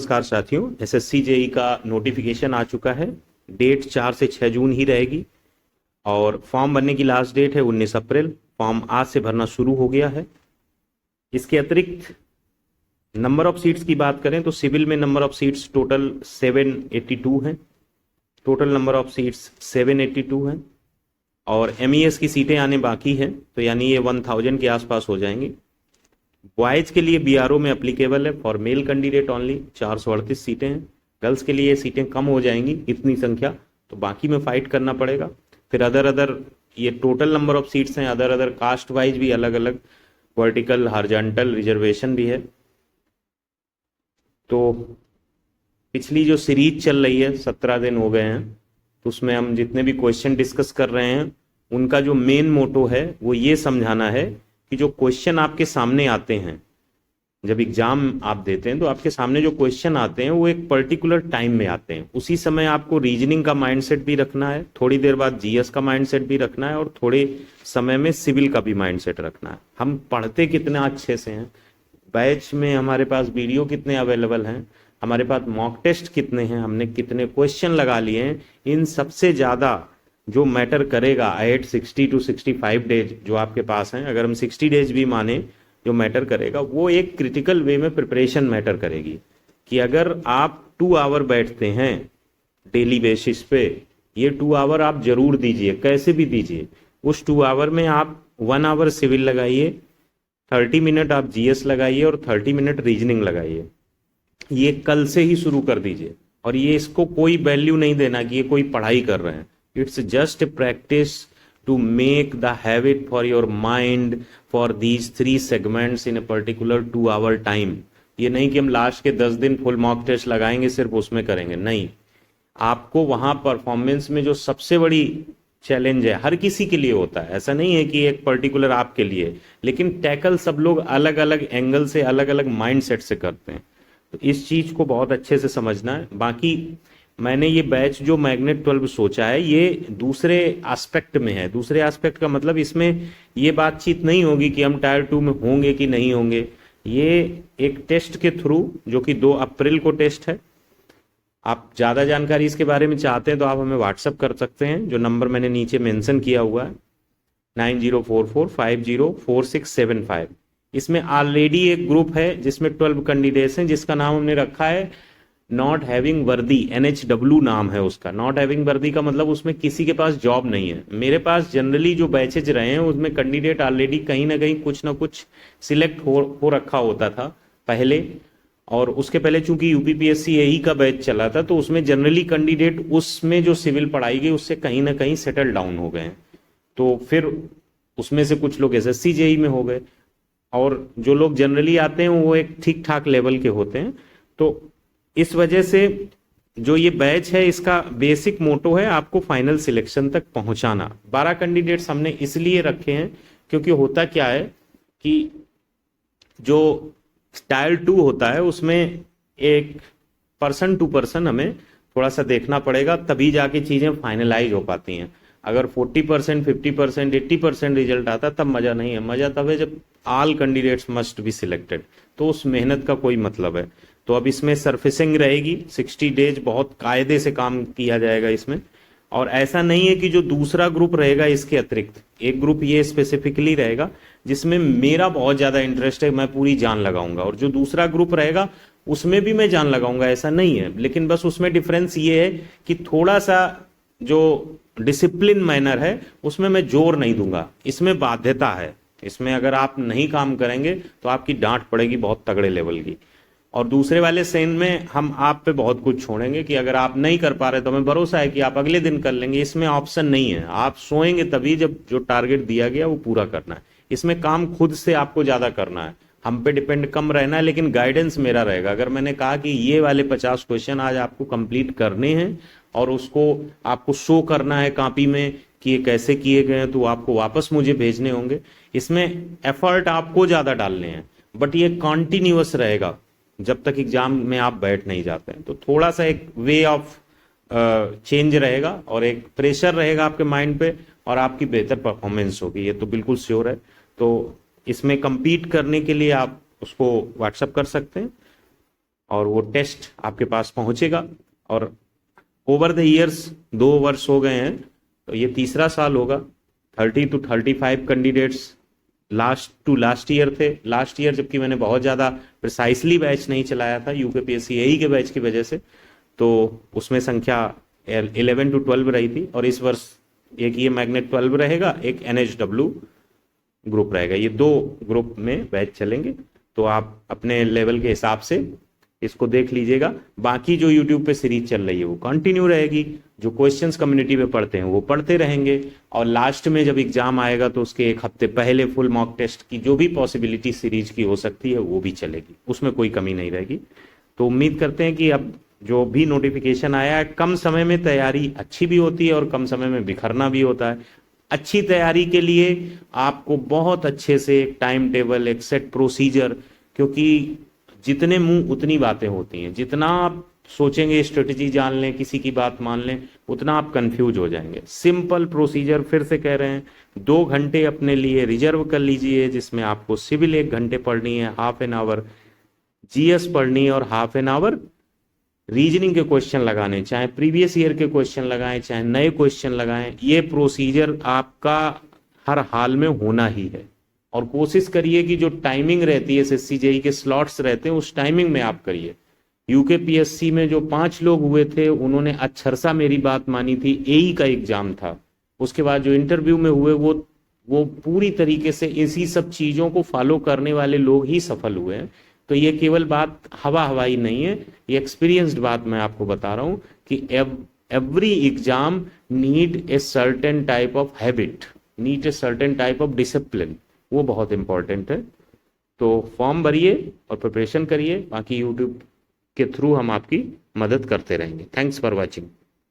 नमस्कार साथियों, SSC JE का नोटिफिकेशन आ चुका है। डेट 4 से 6 जून ही रहेगी और फॉर्म भरने की लास्ट डेट है 19 अप्रैल। फॉर्म आज से भरना शुरू हो गया है। इसके अतिरिक्त नंबर ऑफ सीट्स की बात करें तो सिविल में नंबर ऑफ सीट्स टोटल 782 हैं। टोटल नंबर ऑफ सीट्स 782 हैं और एमईएस की सीटें आने बाकी हैं, तो यानी ये 1000 के आसपास हो जाएंगी। बॉयज के लिए बीआरओ में एप्लीकेबल है फॉर मेल कैंडिडेट ओनली, 438 सीटें हैं। गर्ल्स के लिए सीटें कम हो जाएंगी इतनी संख्या, तो बाकी में फाइट करना पड़ेगा। फिर अदर ये टोटल नंबर ऑफ सीट्स हैं। अदर कास्ट वाइज भी अलग अलग वर्टिकल हॉरिजॉन्टल रिजर्वेशन भी है। तो पिछली जो सीरीज चल रही है 17 दिन हो गए हैं, तो उसमें हम जितने भी क्वेश्चन डिस्कस कर रहे हैं उनका जो मेन मोटो है वो ये समझाना है कि जो क्वेश्चन आपके सामने आते हैं, जब एग्जाम आप देते हैं तो आपके सामने जो क्वेश्चन आते हैं वो एक पर्टिकुलर टाइम में आते हैं। उसी समय आपको रीजनिंग का माइंडसेट भी रखना है, थोड़ी देर बाद जीएस का माइंडसेट भी रखना है और थोड़े समय में सिविल का भी माइंडसेट रखना है। हम पढ़ते कितना अच्छे से हैं, बैच में हमारे पास वीडियो कितने अवेलेबल हैं, हमारे पास मॉक टेस्ट कितने हैं, हमने कितने क्वेश्चन लगा लिए हैं, इन सबसे ज़्यादा जो मैटर करेगा एट 60 to 65 डेज जो आपके पास हैं, अगर हम 60 डेज भी माने, जो मैटर करेगा वो एक क्रिटिकल वे में प्रिपरेशन मैटर करेगी। कि अगर आप 2 आवर बैठते हैं डेली बेसिस पे, ये 2 आवर आप जरूर दीजिए, कैसे भी दीजिए। उस 2 आवर में आप 1 आवर सिविल लगाइए, 30 मिनट आप जीएस लगाइए और 30 मिनट रीजनिंग लगाइए। ये कल से ही शुरू कर दीजिए और ये इसको कोई वैल्यू नहीं देना कि ये कोई पढ़ाई कर रहे हैं। It's just a practice to make the habit for your mind for these 3 segments in a particular 2 hour time। ये नहीं कि हम लास्ट के 10 दिन फुल मॉक टेस्ट लगाएंगे सिर्फ उसमें करेंगे, नहीं। आपको वहां परफॉर्मेंस में जो सबसे बड़ी चैलेंज है, हर किसी के लिए होता है, ऐसा नहीं है कि एक पर्टिकुलर आपके लिए, लेकिन टैकल सब लोग अलग अलग एंगल से अलग अलग माइंड सेट से करते हैं। तो इस चीज को बहुत अच्छे से समझना है। बाकी मैंने ये बैच जो मैग्नेट 12 सोचा है ये दूसरे एस्पेक्ट में है। दूसरे एस्पेक्ट का मतलब इसमें ये बातचीत नहीं होगी कि हम टायर 2 में होंगे कि नहीं होंगे। ये एक टेस्ट के थ्रू, जो कि 2 अप्रैल को टेस्ट है। आप ज़्यादा जानकारी इसके बारे में चाहते हैं तो आप हमें व्हाट्सअप कर सकते हैं, जो नंबर मैंने नीचे मेंशन किया हुआ है 9044504675। इसमें ऑलरेडी एक ग्रुप है जिसमें 12 कैंडिडेट्स हैं, जिसका नाम हमने रखा है नॉट हैविंग वर्दी, NHW नाम है उसका। नॉट हैविंग वर्दी का मतलब उसमें किसी के पास जॉब नहीं है। मेरे पास जनरली जो बैचेज रहे हैं उसमें कैंडिडेट ऑलरेडी कहीं ना कहीं कुछ ना कुछ सिलेक्ट हो रखा होता था पहले, और उसके पहले चूंकि यूपीपीएससी यही का बैच चला था तो उसमें जनरली कैंडिडेट उसमें जो सिविल पढ़ाई गई उससे कहीं ना कहीं सेटल डाउन हो गए। तो फिर उसमें से कुछ लोग एसएससी जेई में हो गए और जो लोग जनरली आते हैं वो एक ठीक ठाक लेवल के होते हैं। तो इस वजह से जो ये बैच है इसका बेसिक मोटो है आपको फाइनल सिलेक्शन तक पहुंचाना। 12 कैंडिडेट्स हमने इसलिए रखे हैं क्योंकि होता क्या है कि जो टायर 2 होता है उसमें एक पर्सन टू पर्सन हमें थोड़ा सा देखना पड़ेगा, तभी जाके चीजें फाइनलाइज हो पाती हैं। अगर 40%, 50%, 80% रिजल्ट आता तब मजा नहीं है। मजा तब है जब all candidates must be selected, तो उस मेहनत का कोई मतलब है। तो अब इसमें सरफेसिंग रहेगी, 60 डेज बहुत कायदे से काम किया जाएगा इसमें। और ऐसा नहीं है कि जो दूसरा ग्रुप रहेगा इसके अतिरिक्त एक ग्रुप ये स्पेसिफिकली रहेगा जिसमें मेरा बहुत ज्यादा इंटरेस्ट है, मैं पूरी जान लगाऊंगा, और जो दूसरा ग्रुप रहेगा उसमें भी मैं जान लगाऊंगा, ऐसा नहीं है। लेकिन बस उसमें डिफरेंस ये है कि थोड़ा सा जो डिसिप्लिन मैनर है उसमें मैं जोर नहीं दूंगा, इसमें बाध्यता है। इसमें अगर आप नहीं काम करेंगे तो आपकी डांट पड़ेगी बहुत तगड़े लेवल की। और दूसरे वाले सेन में हम आप पे बहुत कुछ छोड़ेंगे कि अगर आप नहीं कर पा रहे तो हमें भरोसा है कि आप अगले दिन कर लेंगे। इसमें ऑप्शन नहीं है, आप सोएंगे तभी जब जो टारगेट दिया गया वो पूरा करना है। इसमें काम खुद से आपको ज्यादा करना है, हम पे डिपेंड कम रहना है, लेकिन गाइडेंस मेरा रहेगा। अगर मैंने कहा कि ये वाले 50 क्वेश्चन आज आपको कंप्लीट करने हैं और उसको आपको शो करना है कॉपी में कि ये कैसे किए गए हैं, तो आपको वापस मुझे भेजने होंगे। इसमें एफर्ट आपको ज्यादा डालने हैं, बट ये कॉन्टिन्यूअस रहेगा जब तक एग्जाम में आप बैठ नहीं जाते हैं। तो थोड़ा सा एक वे ऑफ चेंज रहेगा और एक प्रेशर रहेगा आपके माइंड पे, और आपकी बेहतर परफॉर्मेंस होगी, ये तो बिल्कुल श्योर है। तो इसमें compete करने के लिए आप उसको व्हाट्सअप कर सकते हैं। और वो टेस्ट आपके पास पहुंचेगा। और ओवर द ईयर्स 2 वर्ष हो गए हैं, तो ये तीसरा साल होगा। 30 to 35 candidates last to last year थे। लास्ट ईयर जबकि मैंने बहुत ज़्यादा प्रिसाइसली बैच नहीं चलाया था यूकेपीएससी यही के बैच की वजह से, तो उसमें संख्या 11 to 12 रही थी। और इस वर्ष एक ये मैग्नेट 12 रहेगा, एक NHW ग्रुप रहेगा। ये 2 ग्रुप में बैच चलेंगे, तो आप अपने लेवल के हिसाब से इसको देख लीजिएगा। बाकी जो यूट्यूब पे सीरीज चल रही है वो कंटिन्यू रहेगी, जो क्वेश्चंस कम्युनिटी में पढ़ते हैं वो पढ़ते रहेंगे, और लास्ट में जब एग्जाम आएगा तो उसके 1 हफ्ते पहले फुल मॉक टेस्ट की जो भी पॉसिबिलिटी सीरीज की हो सकती है वो भी चलेगी, उसमें कोई कमी नहीं रहेगी। तो उम्मीद करते हैं कि अब जो भी नोटिफिकेशन आया है, कम समय में तैयारी अच्छी भी होती है और कम समय में बिखरना भी होता है। अच्छी तैयारी के लिए आपको बहुत अच्छे से एक टाइम टेबल, एक सेट प्रोसीजर, क्योंकि जितने मुंह उतनी बातें होती हैं, जितना आप सोचेंगे स्ट्रेटजी जान लें, किसी की बात मान लें, उतना आप कंफ्यूज हो जाएंगे। सिंपल प्रोसीजर फिर से कह रहे हैं, 2 घंटे अपने लिए रिजर्व कर लीजिए, जिसमें आपको सिविल 1 घंटे पढ़नी है, हाफ एन आवर जीएस पढ़नी है, और हाफ एन आवर रीजनिंग के क्वेश्चन लगाने, चाहे प्रीवियस ईयर के क्वेश्चन लगाएं चाहे नए क्वेश्चन लगाएं। ये प्रोसीजर आपका हर हाल में होना ही है। और कोशिश करिए कि जो टाइमिंग रहती है, SSC JEE के स्लॉट्स रहते हैं, उस टाइमिंग में आप करिए। यूकेपीएससी में जो 5 लोग हुए थे उन्होंने अक्षरशा मेरी बात मानी थी। AE का एग्जाम था, उसके बाद जो इंटरव्यू में हुए वो पूरी तरीके से इसी सब चीजों को फॉलो करने वाले लोग ही सफल हुए हैं। तो ये केवल बात हवा हवाई नहीं है, ये एक्सपीरियंस्ड बात मैं आपको बता रहा हूं कि every exam need a certain type of habit, need a certain type of discipline, वो बहुत इंपॉर्टेंट है। तो फॉर्म भरिए और प्रिपरेशन करिए, बाकी यूट्यूब के थ्रू हम आपकी मदद करते रहेंगे। Thanks for watching.